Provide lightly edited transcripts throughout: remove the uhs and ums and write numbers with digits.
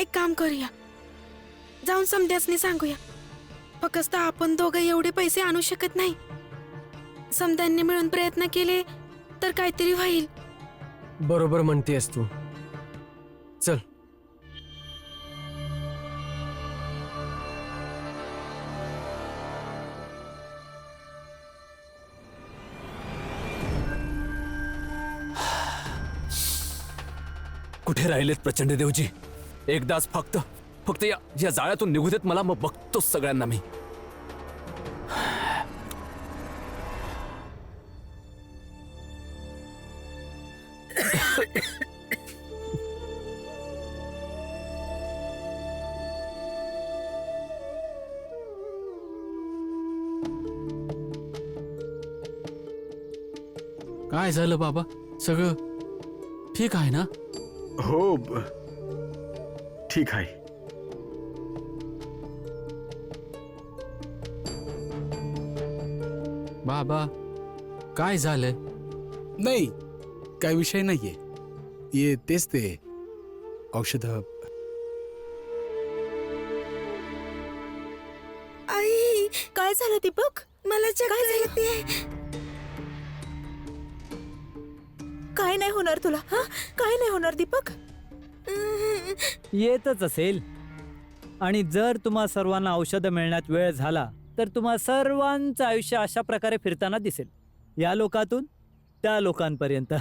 एक काम करूया, जाऊन समध्यासनी सांगूया. फक्त आपण दोघं एवढे पैसे आणू शकत नाही. समध्यांनी मिळून प्रयत्न केले तर काहीतरी होईल. बरोबर म्हणतेस तू. चल. कुठे राहिलेत प्रचंड देवजी? एकदाच फक्त या जाळ्यातून निघू देत मला, मग बघतोच सगळ्यांना मी. काय झालं बाबा? सगळं ठीक आहे ना? हो, ठीक आहे. बाबा काय झालंय? नाही, काय विषय नाहीये. ये तेच ते औषध. आई, काय झालं दीपक? मला काय झालं? काय नाही होणार तुला. काय नाही होणार दीपक. येतच असेल. आणि जर तुम्हा सर्वांना औषध मिळण्यात वेळ झाला तर तुम्हा सर्वांचं आयुष्य अशा प्रकारे फिरताना दिसेल, या लोकातून त्या लोकांपर्यंत.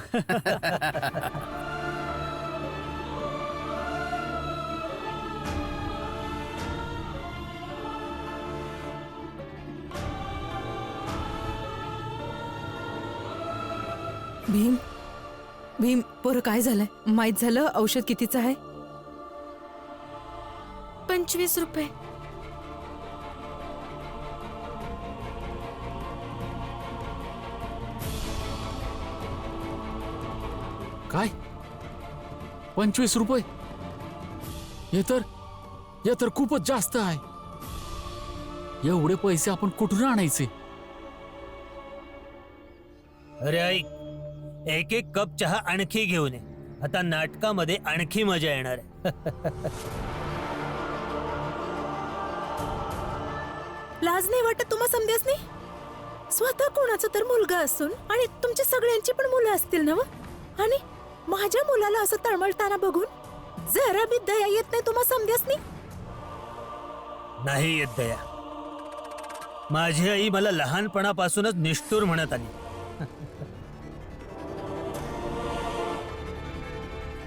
भीम, भीम पोरं काय झालंय? माहित झालं औषध कितीचं आहे? 25 रुपये. काय 25 रुपये? हे तर खूपच जास्त आहे. एवढे पैसे आपण कुठून आणायचे? अरे ऐक, एक एक कप चहा आणखी घेऊन ये. आता नाटकामध्ये आणखी मजा येणार आहे. लाज नाही वाटत तुम्हा समध्यासनी? स्वतः कोणाचा तर मुलगा असून आणि तुमच्या सगळ्यांची पण मुलं असतील ना? आणि माझ्या मुलाला असं तळमळताना बघून जरा बी दया येत नाही तुम्हा समध्यासनी? नाही येत दया. माझी आई मला लहानपणापासूनच निष्ठुर म्हणत आली.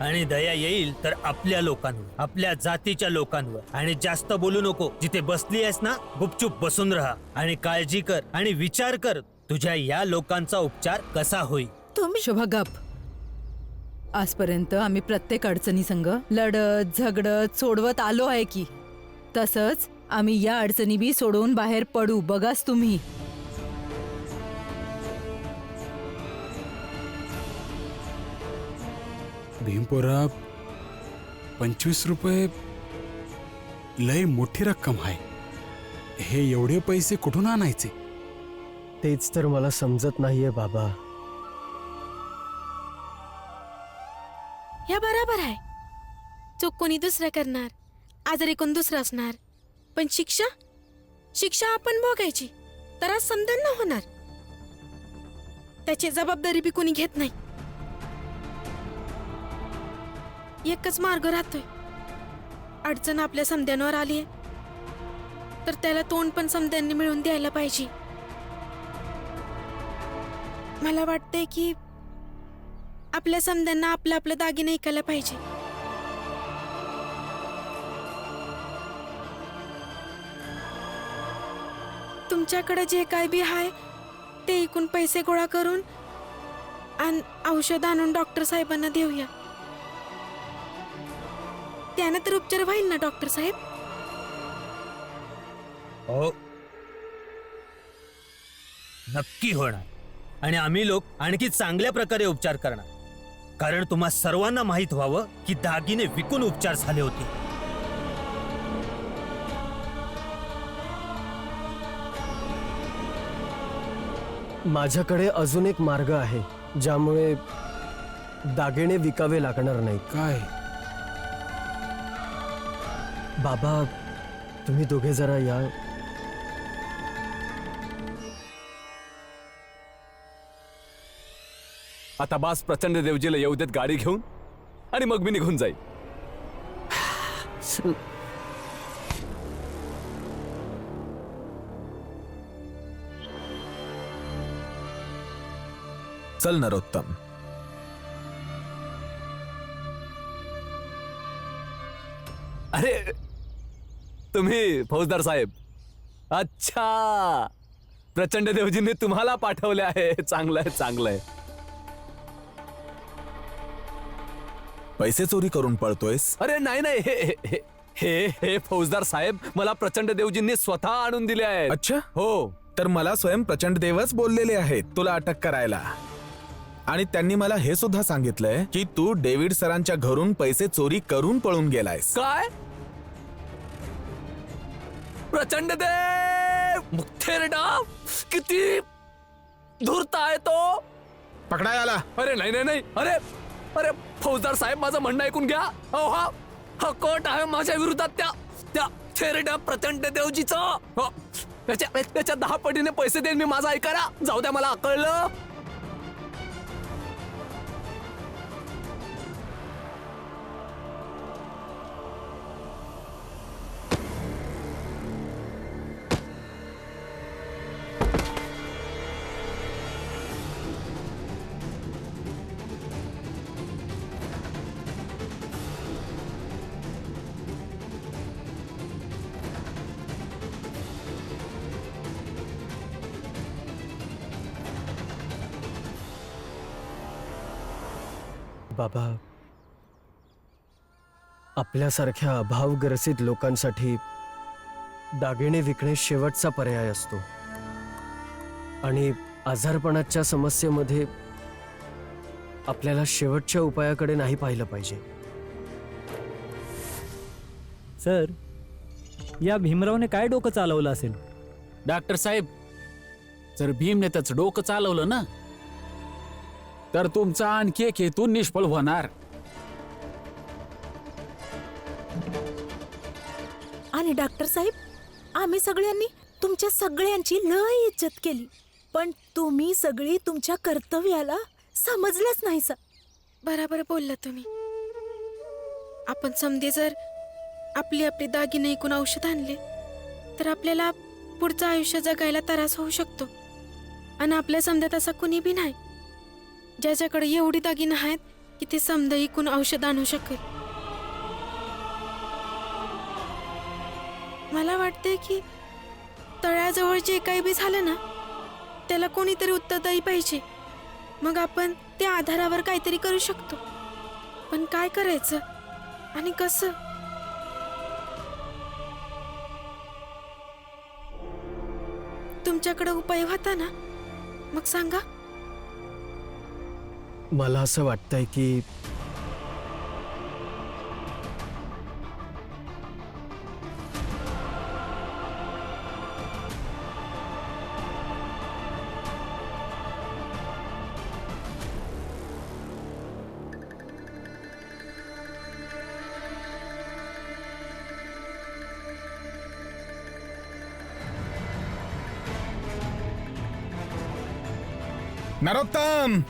आणि दया येईल तर आपल्या लोकांवर, आपल्या जातीच्या लोकांवर. आणि जास्त बोलू नको. जिथे बसली आहेस ना, गुपचूप बसून राहा आणि काळजी कर आणि विचार कर तुझ्या या लोकांचा उपचार कसा होईल. तुम्ही शोभा गप. आजपर्यंत आम्ही प्रत्येक अडचणी संग लढत झगडत सोडवत आलो आहे की, तसंच आम्ही या अडचणी बी सोडवून बाहेर पडू. बघाच तुम्ही. भीमपोरा, 25 रुपये लय मोठी रक्कम आहे. हे एवढे पैसे कुठून आणायचे? तेच तर मला समजत नाहीये बाबा. ह्या बरोबर आहे. चूक कोणी दुसरं करणार, आजारी कोण दुसरं असणार, पण शिक्षा आपण भोगायची. तर आज समजून न होणार. त्याची जबाबदारी बी कोणी घेत नाही. एकच मार्ग राहतोय. अडचण आपल्या समध्यांवर आलीये तर त्याला तोंड पण समध्यांनी मिळून द्यायला पाहिजे. मला वाटतंय की आपल्या समध्यांना आपलं आपलं दागिने ऐकायला पाहिजे. तुमच्याकडे जे काय बी आहे ते ऐकून पैसे गोळा करून औषध आणून डॉक्टर साहेबांना देऊया. त्यानं तर उपचार होईल ना डॉक्टर साहेब? हो, नक्की होणार. आणि आम्ही लोक आणखी चांगल्या प्रकारे उपचार करणार. कारण तुम्हा सर्वांना माहित व्हावं की दागिने विकून उपचार झाले होते. माझ्याकडे अजून एक मार्ग आहे ज्यामुळे दागिने विकावे लागणार नाही. काय? बाबा तुम्ही दोघे जरा या. आता बास प्रचंड देवजीला येऊ देत गाडी घेऊन आणि मग मी निघून जाईल. चल नरोत्तम. अरे तुम्ही फौजदार साहेब. अच्छा, प्रचंड देवजींनी तुम्हाला पाठवले आहे. चांगलंय चांगलंय. पैसे चोरी करून पळतोयस? अरे नाही नाही, हे हे हे हे हे फौजदार साहेब मला प्रचंड देवजींनी स्वतः आणून दिले आहेत. अच्छा, हो. तर मला स्वयं प्रचंड देवच बोललेले आहेत तुला अटक करायला. आणि त्यांनी मला हे सुद्धा सांगितलंय की तू डेव्हिड सरांच्या घरून पैसे चोरी करून पळून गेलायस. काय? प्रचंड देव मुख्यरडा, किती धूर्त आहे तो. पकडाय आला. अरे नाही नाही नाही, अरे अरे फौजदार साहेब माझं म्हणणं ऐकून घ्या. अहो हा हा कोट आहे माझ्या विरोधात त्या त्या थेरड्या प्रचंड देवजीचा. त्याच्या 10 पटीने पैसे देईन मी. माझा ऐकायला जाऊ द्या, मला कळलं. बाबा आपल्यासारख्या अभावग्रसित लोकांसाठी दागिने विकणे शेवटचा पर्याय असतो. आणि आजारपणाच्या समस्येमध्ये आपल्याला शेवटच्या उपायाकडे नाही पाहिलं पाहिजे. सर, या भीमरावने काय डोकं चालवलं असेल? डॉक्टर साहेब, जर भीमने त्याचं डोकं चालवलं ना तर तुमचा आणखी एक हेतू निष्फळ होणार. आणि डॉक्टर साहेब, आम्ही सगळ्यांनी तुमच्या सगळ्यांची लय इज्जत केली, पण तुम्ही सगळी तुमच्या कर्तव्याला समजलंच नाही सर. बराबर बोलला तुम्ही. आपण समजे जर आपली आपली दागिने ऐकून औषध आणले तर आपल्याला पुढचं आयुष्य जगायला त्रास होऊ शकतो. आणि आपल्या समजात असा कुणी बी नाही ज्याच्याकडे एवढी दागिने आहेत की ते समजा ऐकून औषध आणू शकेल. मला वाटते की तळ्याजवळ जे काही बी झालं ना त्याला कोणीतरी उत्तरदायी पाहिजे. मग आपण त्या आधारावर काहीतरी करू शकतो. पण काय करायचं आणि कसं? तुमच्याकडे उपाय होता ना, मग सांगा. मला असं वाटतंय की नरोत्तम,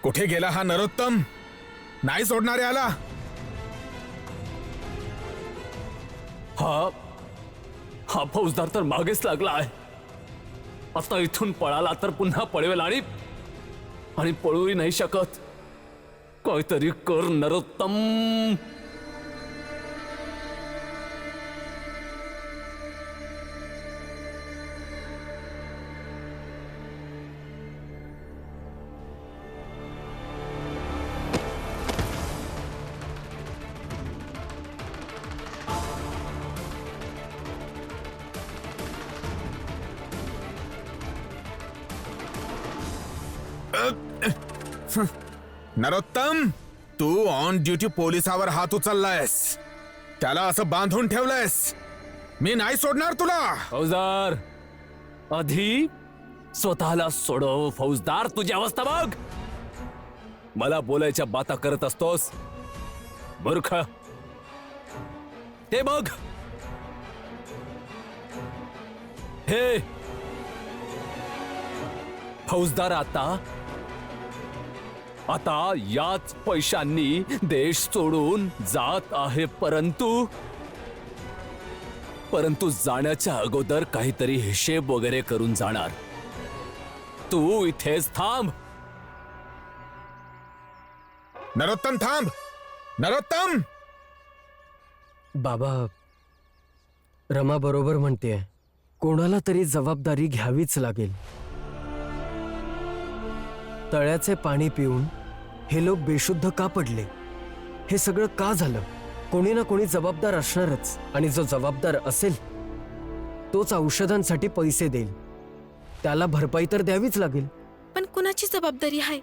कुठे गेला हा नरोत्तम? नाही सोडणारे आला. हा हा फौजदार तर मागेच लागला आहे. आता इथून पळाला तर पुन्हा पळवेल आणि पळूही नाही शकत. काहीतरी कर नरोत्तम. नरोत्तम, तू ऑन ड्युटी पोलिसावर हात उचललायस, त्याला असं बांधून ठेवलंयस. मी नाही सोडणार तुला. फौजदार, आधी स्वतःला सोडव फौजदार, तुझी अवस्था बघ. मला बोलायच्या बाता करत असतोस मूर्ख. ते बघ, हे फौजदार आता याच पैशांनी देश सोडून जात आहे, परंतु जाण्याच्या अगोदर काहीतरी हिशेब वगैरे करून जाणार. तू इथेच थांब. नरोत्तम थांब. नरोत्तम. बाबा, रमा बरोबर म्हणतेय. कोणाला तरी जबाबदारी घ्यावीच लागेल. तळ्याचे पाणी पिऊन हे लोक बेशुद्ध का पडले, हे सगळं का झालं? कोणी ना कोणी जबाबदार असणारच, आणि जो जबाबदार असेल तोच औषधांसाठी पैसे देईल. त्याला भरपाई तर द्यावीच लागेल. पण कुणाची जबाबदारी आहे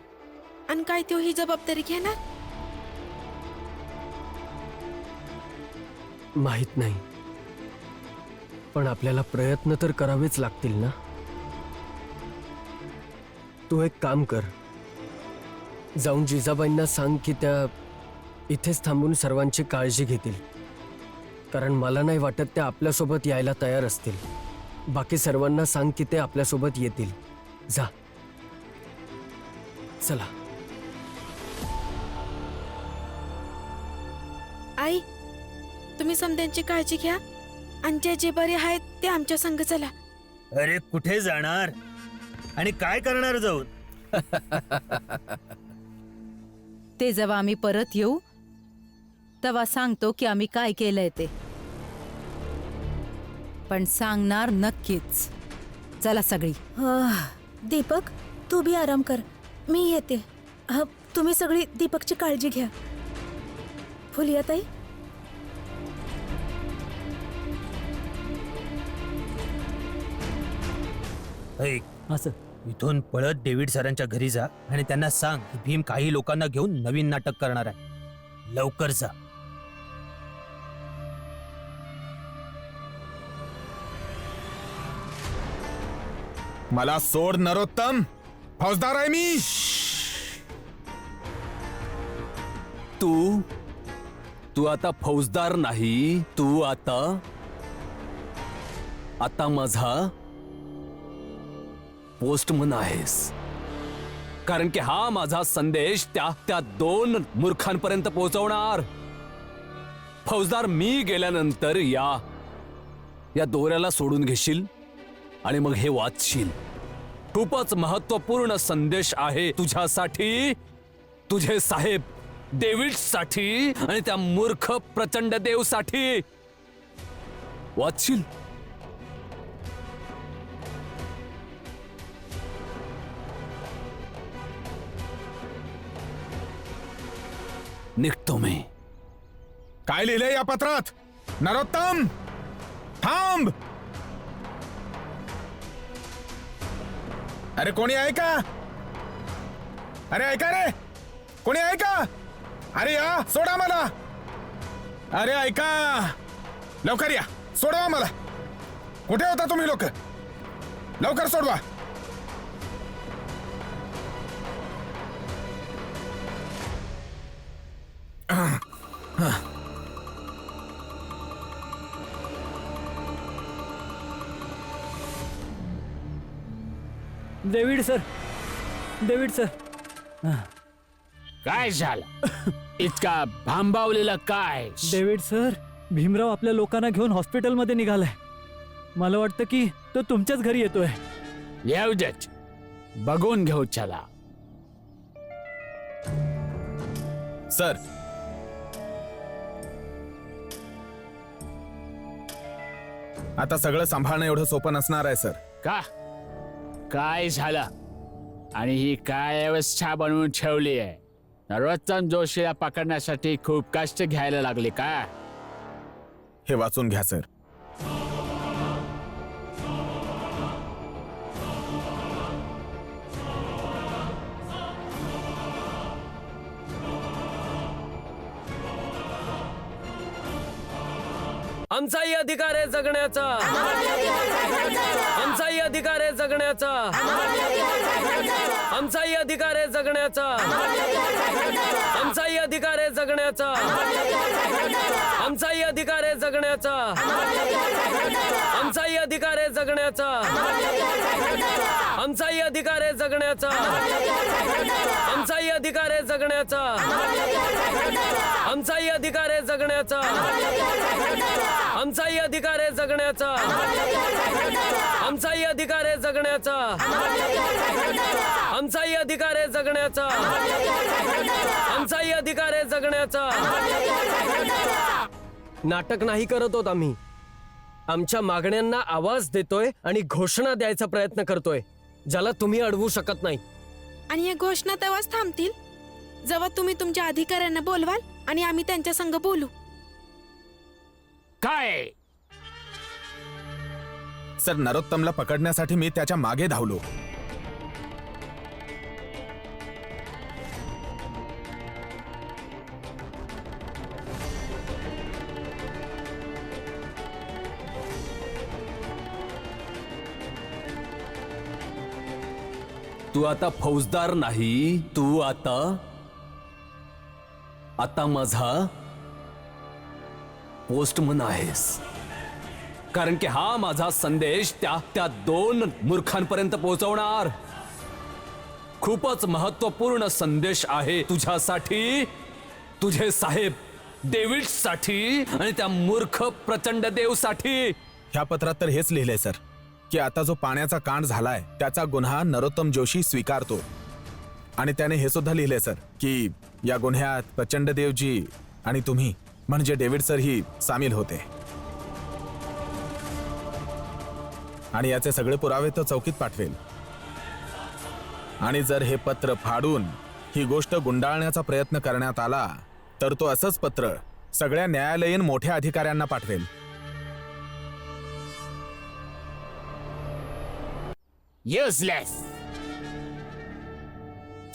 आणि काय तो ही जबाबदारी घेणार? माहित नाही, पण आपल्याला प्रयत्न तर करावेच लागतील ना. तू एक काम कर, जाऊन जिजाबाईंना सांग की त्या इथेच थांबून सर्वांची काळजी घेतील. कारण मला नाही वाटत त्या आपल्यासोबत यायला तयार असतील. बाकी सर्वांना सांग की ते आपल्यासोबत येतील. जा, चला. आई, तुम्ही समद्यांची काळजी घ्या आणि जे बरे आहेत ते आमच्या संग चला. अरे कुठे जाणार आणि काय करणार जाऊन? ते जेव्हा आम्ही परत येऊ तेव्हा सांगतो की आम्ही काय केलंय ते. पण सांगणार नक्कीच. चला सगळी. दीपक, तू बी आराम कर, मी येते. तुम्ही सगळी दीपकची काळजी घ्या. फुलियाताई. ऐक, असं इथून पळत डेव्हिड सरांच्या घरी जा आणि त्यांना सांग की भीम काही लोकांना घेऊन नवीन नाटक करणार आहे. लवकर जा. मला सोड नरोत्तम. फौजदार आहे मी. तू आता फौजदार नाही, तू आता माझा पोस्टमन आहेस. कारण की हा माझा संदेश त्या दोन मूर्खांपर्यंत पोहोचवणार. फौजदार मी गेल्यानंतर या दोऱ्याला सोडून घेशील आणि मग हे वाचशील. खूपच महत्वपूर्ण संदेश आहे तुझ्यासाठी, तुझे साहेब डेव्हिड साठी आणि त्या मूर्ख प्रचंड देव साठी. वाचशील. निघतो मी. काय लिहिलंय या पत्रात? नरोत्तम थांब. अरे कोणी आहे का? अरे ऐका रे, कोणी आहे का? अरे या, सोडा मला. अरे ऐका, लवकर या, सोडवा मला. कुठे होता तुम्ही लोक? लवकर सोडवा. David sir, David sir. काय झालं? इतका भांबावलेला काय? डेव्हिड सर, भीमराव आपल्या लोकांना घेऊन हॉस्पिटलमध्ये निघालाय. मला वाटतं की तो तुमच्याच घरी येतोय. येऊ देत, बघून घेऊ. चला. सर, आता सगळं सांभाळणं एवढं सोपं नसणार आहे सर. का? काय झालं? आणि ही काय अवस्था बनवून ठेवली आहे? नरोत्तम जोशीला पकडण्यासाठी खूप कष्ट घ्यायला लागले का? हे वाचून घ्या सर. आमचाही अधिकार आहे जगण्याचा. आमचाही अधिकार आहे जगण्याचा. आमचाही अधिकार आहे जगण्याचा. आमचाही अधिकार आहे जगण्याचा. आमचाही अधिकार आहे जगण्याचा. आमचाही अधिकार आहे जगण्याचा. आमचाही अधिकार आहे जगण्याचा. आमचाही अधिकार आहे जगण्याचा. आमचाही अधिकार आहे जगण्याचा. आमचाही अधिकार आहे जगण्याचा. आमचाही अधिकार आहे जगण्याचा. आमचाही अधिकार आहे जगण्याचा. आमचाही अधिकार आहे जगण्याचा. नाटक नाही करत होत आम्ही. आमच्या मागण्यांना आवाज देतोय आणि घोषणा द्यायचा प्रयत्न करतोय, ज्याला तुम्ही अडवू शकत नाही. आणि या घोषणा तेव्हाच थांबतील जेव्हा तुम्ही तुमच्या अधिकाऱ्यांना बोलवाल आणि आम्ही त्यांच्या संग बोलू. काय सर, नरोत्तमला पकडण्यासाठी मी त्याच्या मागे धावलो. तू आता फौजदार नाही, तू आता माझा पोस्टमन आहेस. कारण की हा माझा संदेश त्या दोन मूर्खांपर्यंत पोहोचवणार. खूपच महत्वपूर्ण संदेश आहे तुझ्यासाठी, तुझे साहेब डेव्हिड साठी आणि त्या मूर्ख प्रचंड देव साठी. ह्या पत्रात तर हेच लिहिलंय सर की आता जो पाण्याचा कांड झालाय त्याचा गुन्हा नरोत्तम जोशी स्वीकारतो. आणि त्याने हे सुद्धा लिहिलंय सर की या गुन्ह्यात प्रचंड देवजी आणि तुम्ही म्हणजे डेव्हिड सर ही सामील होते. आणि याचे सगळे पुरावे तो चौकीत पाठवेल. आणि जर हे पत्र फाडून ही गोष्ट गुंडाळण्याचा प्रयत्न करण्यात आला तर तो असंच पत्र सगळ्या न्यायालयीन मोठ्या अधिकाऱ्यांना पाठवेल. युजलेस.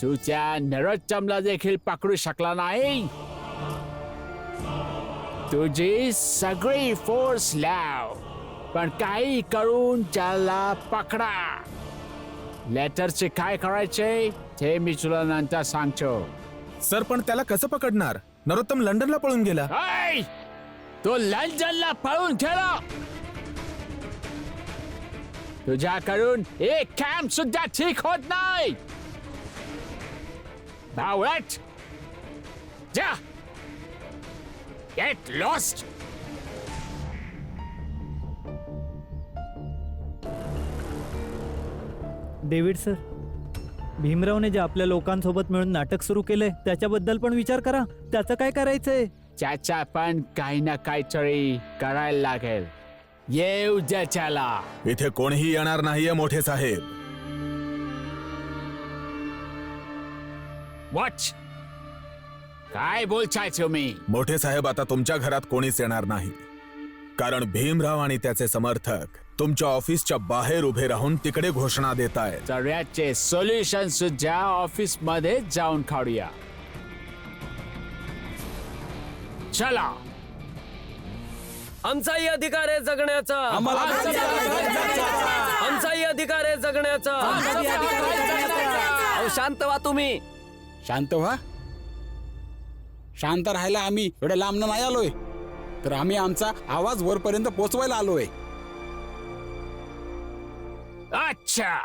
तू त्या नरोत्तमला देखील पकडू शकला नाही. तुझी सगळी फोर्स लाव, पण काही करून त्याला पकडा. लेटरचे काय करायचे ते मी तुला नंतर सांगतो. सर, पण त्याला कसं पकडणार? नरोत्तम लंडनला पळून गेला. ऐ, तो लंडनला पळून गेला. तुझ्याकडून एक काम सुद्धा ठीक होत नाही. बावळट, जा, गेट लॉस्ट. डेव्हिड सर, भीमरावने जे आपल्या लोकांसोबत मिळून नाटक सुरू केलंय त्याच्याबद्दल पण विचार करा. त्याचं काय करायचंय? त्याचा पण काही ना काहीतरी करायला लागेल. येऊ द्या त्याला. इथे कोणीही येणार नाहीये मोठे साहेब. वॉच, काय बोलताय तुम्ही? मोठे साहेब, आता तुमच्या घरात कोणीच येणार नाही. कारण भीमराव आणि त्याचे समर्थक तुमच्या ऑफिसच्या बाहेर उभे राहून तिकडे घोषणा देत आहेत. तर याचे सोल्युशन सुद्धा ऑफिस मध्ये जाऊन काढूया. चला. आमचाही अधिकार आहे जगण्याचा. आमचाही अधिकार आहे जगण्याचा. अहो, शांत व्हा तुम्ही. शांत व्हा. शांत राहायला आम्ही एवढ्या लांब नाही आलोय, तर आम्ही आमचा आवाज वरपर्यंत पोहोचवायला आलोय. अच्छा,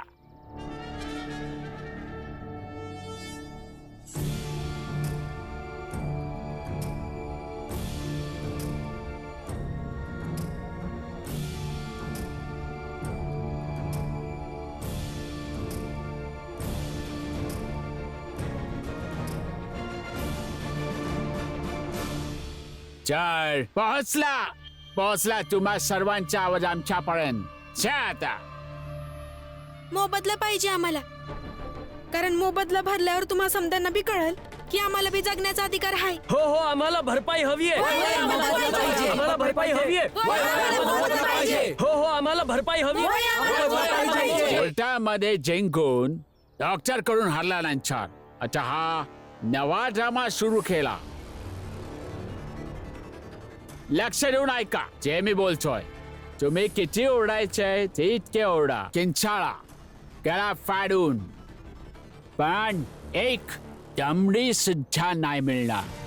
चल, पोहोचला तुम्हा सर्वांचा आवाज आमच्यापर्यंत. आता मोबदला पाहिजे आम्हाला, कारण मोबदला भरल्यावर तुम्हा समद्यांना बी कळेल की आम्हाला बी जगण्याचा अधिकार आहे. हो हो, आम्हाला भरपाई हवी आहे. आम्हाला भरपाई हवी आहे. हो हो, आम्हाला भरपाई हवी आहे. कोर्टामध्ये जिंकून डॉक्टर कडून हरल्यानंतर आता हा नवा ड्रामा सुरू केला. लक्ष देऊन ऐका जे मी बोलतोय. तुम्ही किती ओरडायचे ते इतके ओरडा, किंचाळा, गळा फाडून, पण एक दमडी सुद्धा नाही मिळणार.